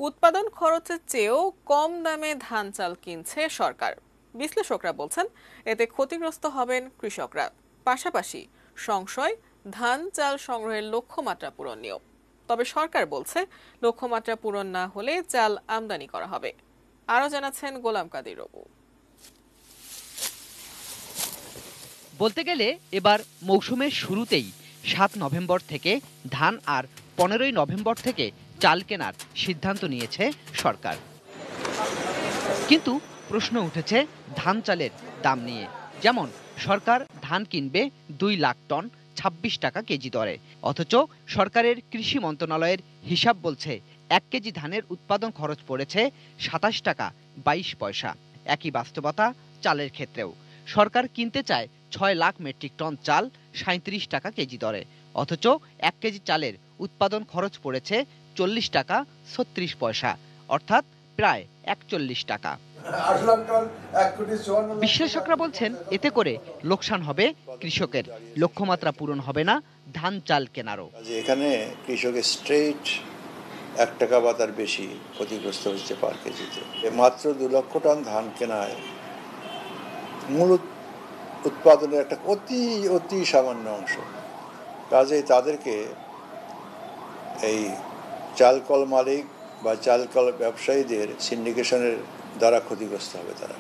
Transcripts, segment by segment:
উৎপাদন খরচের চেয়েও কম দামে ধান চাল কিনছে সরকার। বিশ্লেষকরা বলছেন এতে ক্ষতিগ্রস্ত হবেন কৃষকরা। পাশাপাশি সংশয় ধান চাল সংগ্রহের লক্ষ্যমাত্রা পূরণ নিয়েও। তবে সরকার বলছে লক্ষ্যমাত্রা পূরণ না হলে চাল আমদানি করা হবে। আরও জানাচ্ছেন গোলাম কাদির রবু। বলতে গেলে এবার মৌসুমের শুরুতেই ৭ নভেম্বর থেকে ধান আর ১৫ই নভেম্বর থেকে চাল কেনার সিদ্ধান্ত নিয়েছে সরকার। কিন্তু প্রশ্ন উঠেছে ধান চালের দাম নিয়ে। যেমন সরকার ধান কিনবে ২ লাখ টন ২৬ টাকা কেজি দরে, অথচ সরকারের কৃষি মন্ত্রণালয়ের হিসাব বলছে ১ কেজি ধানের উৎপাদন খরচ পড়েছে ২৭ টাকা ২২ পয়সা। একই বাস্তবতা চালের ক্ষেত্রেও। সরকার কিনতে চায় ৬ লাখ মেট্রিক টন চাল ৩৭ টাকা কেজি দরে, অথচ ১ কেজি চালের উৎপাদন খরচ পড়েছে ৪০ টাকা ৩৬ পয়সা, অর্থাৎ প্রায় ৪১ টাকা। বিশ্লেষকরা বলছেন এতে করে লোকসান হবে কৃষকের, লক্ষ্যমাত্রা পূরণ হবে না ধান চাল কেনারও। এখানে কৃষকের স্ট্রেট ১ টাকা বা তার বেশি ক্ষতিগ্রস্ত হচ্ছে পার কেজিতে। মাত্র ২ লক্ষ টন ধান কেনায় মূল উৎপাদনের একটা অতি সামান্য অংশ। কাজেই তাদেরকে এই চালকল মালিক বা চালকল ব্যবসায়ীদের সিন্ডিকেশনের দ্বারা ক্ষতিগ্রস্ত হবে তারা।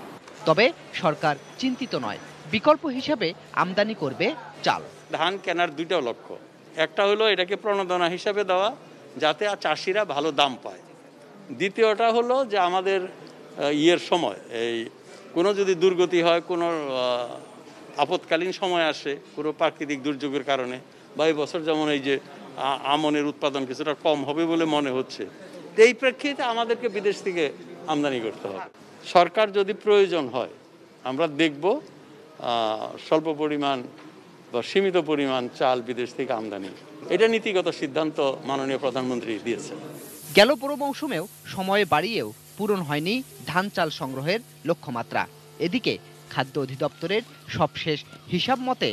তবে সরকার চিন্তিত নয়, বিকল্প হিসেবে আমদানি করবে চাল। ধান কেনার দুইটা লক্ষ্য, একটা হলো এটাকে প্রণোদনা হিসাবে দেওয়া যাতে চাষিরা ভালো দাম পায়। দ্বিতীয়টা হলো যে আমাদের সময় এই কোনো যদি দুর্গতি হয়, কোনো আপৎকালীন সময় আসে, কোনো প্রাকৃতিক দুর্যোগের কারণে, বা এই বছর যেমন এই যে আমনের উৎপাদন কিছুটা কম হবে বলে মনে হচ্ছে, এই প্রেক্ষিতে আমাদেরকে বিদেশ থেকে আমদানি করতে হবে। সরকার যদি প্রয়োজন হয় আমরা দেখব স্বল্প পরিমাণ বা সীমিত পরিমাণ চাল বিদেশ থেকে আমদানি। এটা নীতিগত সিদ্ধান্ত মাননীয় প্রধানমন্ত্রী দিয়েছেন। গেল পুরো মৌসুমেও সময় বাড়িয়েও পূরণ হয়নি ধান চাল সংগ্রহের লক্ষ্যমাত্রা। এদিকে খাদ্য অধিদপ্তরের সবশেষ হিসাব মতে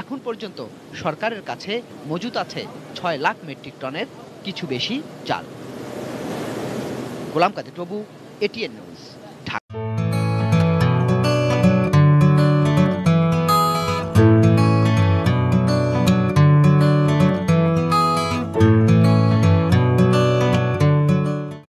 এখন পর্যন্ত সরকারের কাছে মজুত আছে ৬ লাখ মেট্রিক টনের কিছু বেশি চাল। গোলাম কাদির রবু, এটিএন নিউজ।